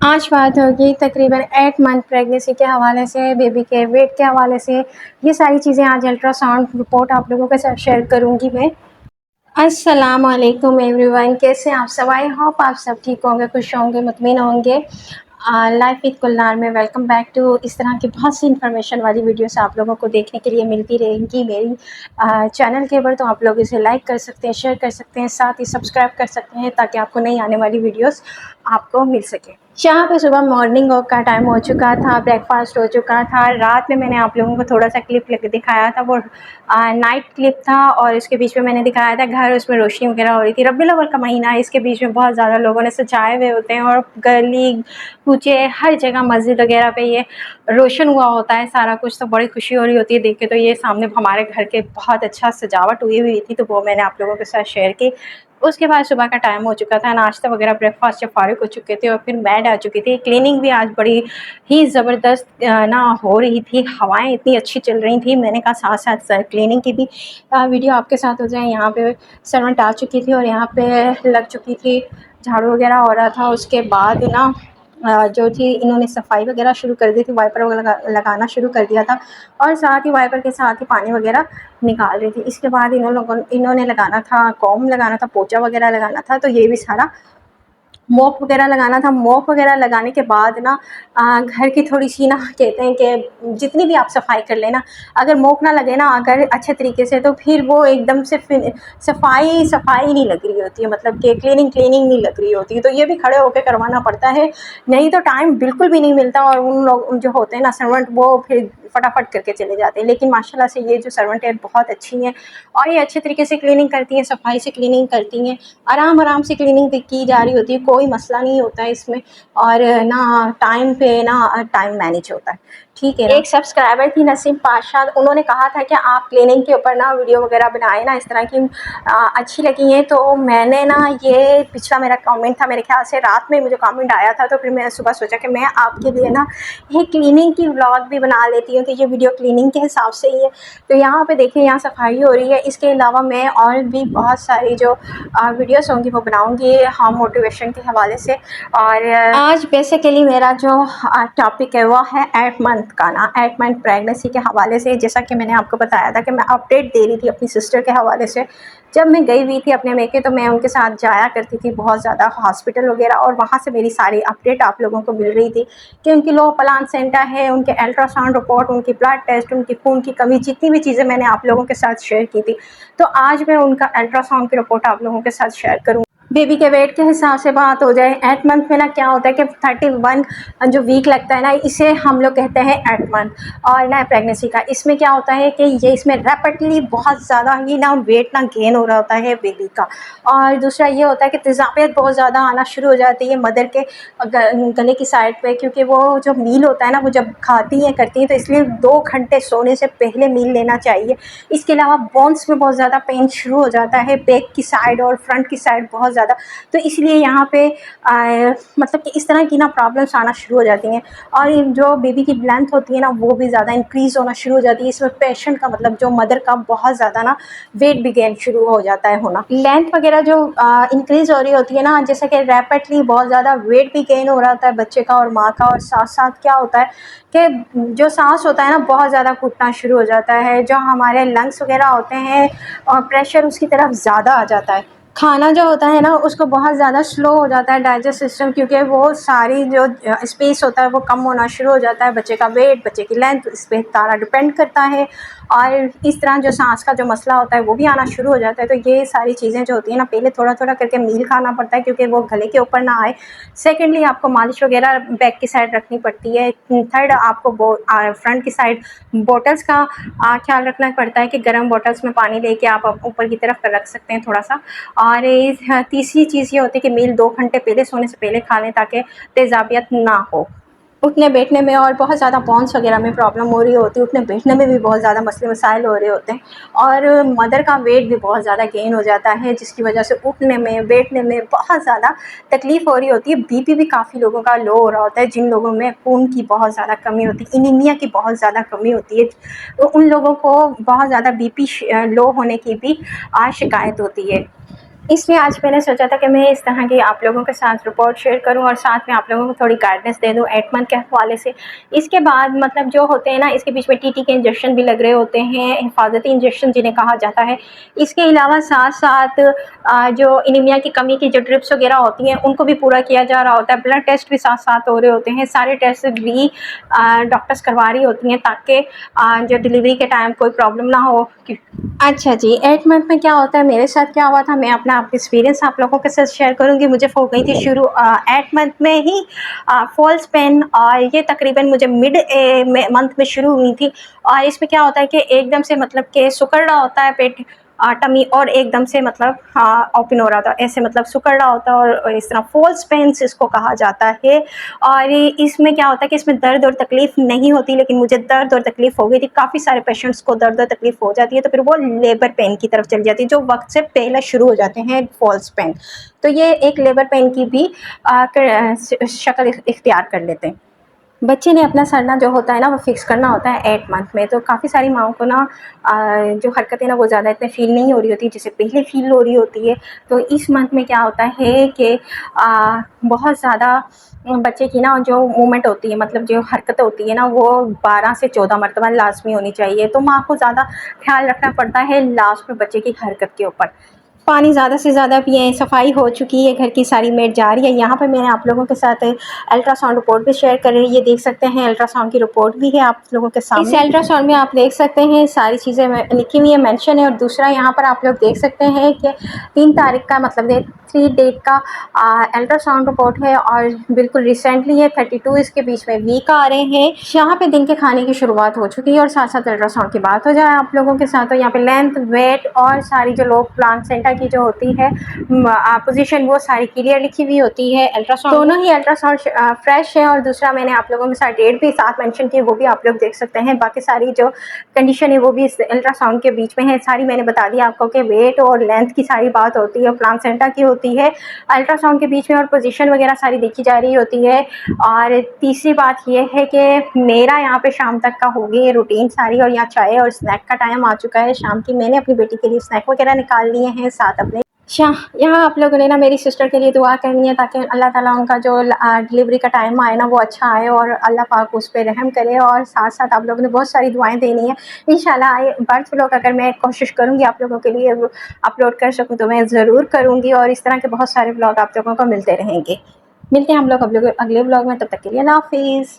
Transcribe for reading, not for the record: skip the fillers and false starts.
आज बात होगी तकरीबन 8 मंथ प्रेगनेंसी के हवाले से, बेबी के वेट के हवाले से। ये सारी चीज़ें आज अल्ट्रासाउंड रिपोर्ट आप लोगों के साथ शेयर करूँगी मैं। अस्सलाम वालेकुम एवरीवन, कैसे आप सब? आई होप आप सब ठीक होंगे, खुश होंगे, मुतमिन होंगे। लाइफ विद कुल्लार में वेलकम बैक टू। इस तरह की बहुत सी इन्फॉर्मेशन वाली वीडियोस आप लोगों को देखने के लिए मिलती रहेंगी मेरी चैनल के ऊपर। तो आप लोग इसे लाइक कर सकते हैं, शेयर कर सकते हैं, साथ ही सब्सक्राइब कर सकते हैं ताकि आपको नई आने वाली वीडियोस आपको मिल सके। यहाँ पे सुबह मॉर्निंग वॉक का टाइम हो चुका था, ब्रेकफास्ट हो चुका था। रात में मैंने आप लोगों को थोड़ा सा क्लिप लेके दिखाया था, वो नाइट क्लिप था, और इसके बीच में मैंने दिखाया था घर, उसमें रोशनी वगैरह हो रही थी। रबीउल अव्वल का महीना है, इसके बीच में बहुत ज़्यादा लोगों ने सजाए हुए होते हैं और गली कूचे हर जगह मस्जिद वगैरह पे ये रोशन हुआ होता है सारा कुछ। तो बड़ी खुशी हो रही होती है देख के। तो ये सामने हमारे घर के बहुत अच्छा सजावट हुई हुई थी, तो वो मैंने आप लोगों के साथ शेयर की। उसके बाद सुबह का टाइम हो चुका था, नाश्ता वगैरह ब्रेकफास्ट से फारिग हो चुके थे और फिर बेड आ चुकी थी। क्लीनिंग भी आज बड़ी ही ज़बरदस्त ना हो रही थी, हवाएं इतनी अच्छी चल रही थी। मैंने कहा साथ साथ क्लीनिंग की भी वीडियो आपके साथ हो जाए। यहाँ पे सर्वेंट आ चुकी थी और यहाँ पे लग चुकी थी, झाड़ू वगैरह हो रहा था। उसके बाद ना जो थी इन्होंने सफाई वगैरह शुरू कर दी थी, वाइपर वगैरह लगाना शुरू कर दिया था और साथ ही वाइपर के साथ ही पानी वगैरह निकाल रही थी। इसके बाद इन्होंने लगाना था, कॉम्ब लगाना था, पोंछा वगैरह लगाना था। तो ये भी सारा मॉप वगैरह लगाना था। मॉप वगैरह लगाने के बाद ना घर की थोड़ी सी ना कहते हैं कि जितनी भी आप सफाई कर लेना, अगर मॉप ना लगे ना अगर अच्छे तरीके से, तो फिर वो एकदम से सफाई सफाई नहीं लग रही होती है, मतलब कि क्लीनिंग क्लीनिंग नहीं लग रही होती है। तो ये भी खड़े होकर करवाना पड़ता है, नहीं तो टाइम बिल्कुल भी नहीं मिलता। और उन लोग जो होते हैं ना सर्वेंट, वो फिर फटाफट करके चले जाते हैं। लेकिन माशाल्लाह से ये जो सर्वेंट है बहुत अच्छी हैं और ये अच्छे तरीके से क्लीनिंग करती हैं, सफाई से क्लीनिंग करती हैं, आराम आराम से क्लीनिंग की जा रही होती है, कोई मसला नहीं होता है इसमें। और ना टाइम पे ना टाइम मैनेज होता है, ठीक है ना। एक सब्सक्राइबर थी नसीम पाशा, उन्होंने कहा था कि आप क्लीनिंग के ऊपर ना वीडियो वगैरह बनाए ना, इस तरह की अच्छी लगी हैं। तो मैंने ना ये पिछला मेरा कमेंट था, मेरे ख्याल से रात में मुझे कमेंट आया था, तो फिर मैंने सुबह सोचा कि मैं आपके लिए ना ये क्लीनिंग की व्लॉग भी बना लेती हूँ। तो ये वीडियो क्लीनिंग के हिसाब से ही है। तो यहाँ पे देखिए, यहाँ सफाई हो रही है। इसके अलावा मैं और भी बहुत सारी जो वीडियोस होंगी वो बनाऊंगी होम मोटिवेशन के हवाले से। और आज बेसिकली मेरा जो टॉपिक है वो है 8 मंथ का ना, 8 मंथ प्रेगनेंसी के हवाले से। जैसा कि मैंने आपको बताया था कि मैं अपडेट दे रही थी अपनी सिस्टर के हवाले से। जब मैं गई हुई थी अपने मेके, तो मैं उनके साथ जाया करती थी बहुत ज़्यादा हॉस्पिटल वगैरह, और वहाँ से मेरी सारी अपडेट आप लोगों को मिल रही थी कि उनकी लो प्लान सेंटर है, उनके अल्ट्रासाउंड रिपोर्ट, उनकी ब्लड टेस्ट, उनकी खून की कमी, जितनी भी चीज़ें मैंने आप लोगों के साथ शेयर की थी। तो आज मैं उनका अल्ट्रासाउंड की रिपोर्ट आप लोगों के साथ शेयर करूँ। बेबी के वेट के हिसाब से बात हो जाए, 8 मंथ में ना क्या होता है कि 31 जो वीक लगता है ना, इसे हम लोग कहते हैं 8 मंथ। और ना प्रेगनेंसी का इसमें क्या होता है कि ये इसमें रैपिडली बहुत ज़्यादा ही ना वेट ना गेन हो रहा होता है बेबी का। और दूसरा ये होता है कि तेज़ाबियत बहुत ज़्यादा आना शुरू हो जाती है मदर के गले की साइड पे, क्योंकि वो जो मील होता है ना, वो जब खाती हैं करती हैं, तो इसलिए 2 घंटे सोने से पहले मील लेना चाहिए। इसके अलावा बोन्स में बहुत ज़्यादा पेन शुरू हो जाता है, बैक की साइड और फ्रंट की साइड बहुत ज़्यादा। तो इसलिए यहाँ पे मतलब कि इस तरह की ना प्रॉब्लम्स आना शुरू हो जाती हैं। और जो बेबी की लेंथ होती है ना, वो भी ज़्यादा इंक्रीज़ होना शुरू हो जाती है। इसमें पेशेंट का मतलब जो मदर का बहुत ज़्यादा ना वेट भी गेन शुरू हो जाता है होना। लेंथ वगैरह जो इंक्रीज़ हो रही होती है ना, जैसे कि रैपिडली बहुत ज़्यादा वेट भी गेन हो रहा होता है बच्चे का और माँ का। और साथ साथ क्या होता है कि जो सांस होता है ना, बहुत ज़्यादा घुटना शुरू हो जाता है। जो हमारे लंग्स वगैरह होते हैं और प्रेशर उसकी तरफ ज़्यादा आ जाता है। खाना जो होता है ना, उसको बहुत ज़्यादा स्लो हो जाता है डाइजेस्ट सिस्टम, क्योंकि वो सारी जो स्पेस होता है वो कम होना शुरू हो जाता है। बच्चे का वेट, बच्चे की लेंथ, इस पर सारा डिपेंड करता है। और इस तरह जो सांस का जो मसला होता है वो भी आना शुरू हो जाता है। तो ये सारी चीज़ें जो होती हैं ना, पहले थोड़ा थोड़ा करके मील खाना पड़ता है क्योंकि वो गले के ऊपर ना आए। सेकेंडली आपको मालिश वगैरह बैक की साइड रखनी पड़ती है। थर्ड आपको फ्रंट की साइड बॉटल्स का ख्याल रखना पड़ता है कि गर्म बॉटल्स में पानी लेके आप ऊपर की तरफ रख सकते हैं थोड़ा सा। और तीसरी चीज़ ये होती है कि मील 2 घंटे पहले, सोने से पहले खा लें ताकि तेज़ाबियत ना हो। उठने बैठने में और बहुत ज़्यादा बोन्स वगैरह में प्रॉब्लम हो रही होती है, उठने बैठने में भी बहुत ज़्यादा मसले मसाइल हो रहे होते हैं। और मदर का वेट भी बहुत ज़्यादा गेन हो जाता है, जिसकी वजह से उठने में बैठने में बहुत ज़्यादा तकलीफ़ हो रही होती है। बीपी भी काफ़ी लोगों का लो हो रहा होता है, जिन लोगों में खून की बहुत ज़्यादा कमी होती है, एनीमिया की बहुत ज़्यादा कमी होती है, तो उन लोगों को बहुत ज़्यादा बीपी लो होने की भी शिकायत होती है। इसलिए आज मैंने सोचा था कि मैं इस तरह की आप लोगों के साथ रिपोर्ट शेयर करूं और साथ में आप लोगों को थोड़ी गाइडेंस दे दूं 8 मंथ के हवाले से। इसके बाद मतलब जो होते हैं ना, इसके बीच में टीटी के इंजेक्शन भी लग रहे होते हैं, हिफाजती इंजेक्शन जिन्हें कहा जाता है। इसके अलावा साथ-साथ जो एनीमिया की कमी की जो ड्रिप्स वगैरह होती हैं, उनको भी पूरा किया जा रहा होता है। ब्लड टेस्ट भी साथ-साथ हो रहे होते हैं। सारे टेस्ट भी डॉक्टर्स करवा रही होती हैं ताकि जो डिलीवरी के टाइम कोई प्रॉब्लम ना हो। अच्छा जी, 8 मंथ में क्या होता है, मेरे साथ क्या हुआ था, मैं अपना एक्सपीरियंस आप लोगों के साथ शेयर करूँगी। मुझे हो गई थी शुरू 8 मंथ में ही फॉल्स पेन, और ये तकरीबन मुझे मिड मंथ में शुरू हुई थी। और इसमें क्या होता है कि एकदम से मतलब कि सिकुड़ रहा होता है पेट, टमी, और एकदम से मतलब ओपन हो रहा था, ऐसे मतलब सिकुड़ रहा होता है, और इस तरह फॉल्स पेन्स इसको कहा जाता है। और इसमें क्या होता है कि इसमें दर्द और तकलीफ़ नहीं होती, लेकिन मुझे दर्द और तकलीफ़ हो गई थी। काफ़ी सारे पेशेंट्स को दर्द और तकलीफ़ हो जाती है, तो फिर वो लेबर पेन की तरफ चली जाती है, जो वक़्त से पहले शुरू हो जाते हैं फॉल्स पेन। तो ये एक लेबर पेन की भी शक्ल इख्तियार कर लेते हैं। बच्चे ने अपना सरना जो होता है ना, वो फ़िक्स करना होता है 8 मंथ में। तो काफ़ी सारी माँओं को ना जो हरकतें ना वो ज़्यादा इतने फ़ील नहीं हो रही होती जैसे पहले फ़ील हो रही होती है। तो इस मंथ में क्या होता है कि बहुत ज़्यादा बच्चे की ना जो मूवमेंट होती है, मतलब जो हरकत होती है ना, वो 12 से 14 मरतबा लाज़मी होनी चाहिए। तो माँ को ज़्यादा ख़्याल रखना पड़ता है लास्ट में बच्चे की हरकत के ऊपर। पानी ज़्यादा से ज़्यादा पिएँ, सफाई हो चुकी है, घर की सारी मेड जा रही है। यहाँ पर मैंने आप लोगों के साथ अल्ट्रासाउंड रिपोर्ट भी शेयर कर रही है। ये देख सकते हैं, अल्ट्रासाउंड की रिपोर्ट भी है आप लोगों के सामने। इस अल्ट्रासाउंड में आप देख सकते हैं सारी चीज़ें लिखी हुई है, मेंशन है। और दूसरा यहाँ पर आप लोग देख सकते हैं कि 3 तारीख का, मतलब 3 डेट का अल्ट्रासाउंड रिपोर्ट है, और बिल्कुल रिसेंटली है। 32 इसके बीच में वीक आ रहे हैं। यहाँ पे दिन के खाने की शुरुआत हो चुकी है, और साथ साथ अल्ट्रासाउंड की बात हो जाए आप लोगों के साथ, तो यहाँ पे लेंथ, वेट और सारी जो लोग प्लासेंटा की जो होती है पोजीशन, वो सारी क्लियर लिखी हुई होती है। अल्ट्रासाउंड, दोनों ही अल्ट्रासाउंड फ्रेश है। और दूसरा मैंने आप लोगों के साथ डेट भी साथ मेंशन की, वो भी आप लोग देख सकते हैं। बाकी सारी जो कंडीशन है वो भी इस अल्ट्रासाउंड के बीच में है। सारी मैंने बता दी आपको कि वेट और लेंथ की सारी बात होती है, प्लासेंटा की होती है अल्ट्रासाउंड के बीच में, और पोजीशन वगैरह सारी देखी जा रही होती है। और तीसरी बात ये है कि मेरा यहाँ पे शाम तक का हो गई है रूटीन सारी, और यहाँ चाय और स्नैक का टाइम आ चुका है शाम की। मैंने अपनी बेटी के लिए स्नैक वगैरह निकाल लिए हैं साथ अपने। यहाँ आप लोगों ने ना मेरी सिस्टर के लिए दुआ करनी है, ताकि अल्लाह ताला उनका जो डिलीवरी का टाइम आए ना, वो अच्छा आए, और अल्लाह पाक उस पर रहम करे। और साथ साथ आप लोगों ने बहुत सारी दुआएं देनी है। इंशाल्लाह बर्थ व्लॉग अगर मैं कोशिश करूँगी आप लोगों के लिए अपलोड कर सकूँ, तो मैं ज़रूर करूँगी। और इस तरह के बहुत सारे व्लॉग आप लोगों को मिलते रहेंगे। मिलते हैं हम लोग अगले व्लॉग में, तब तक के लिए अल्लाह हाफिज़।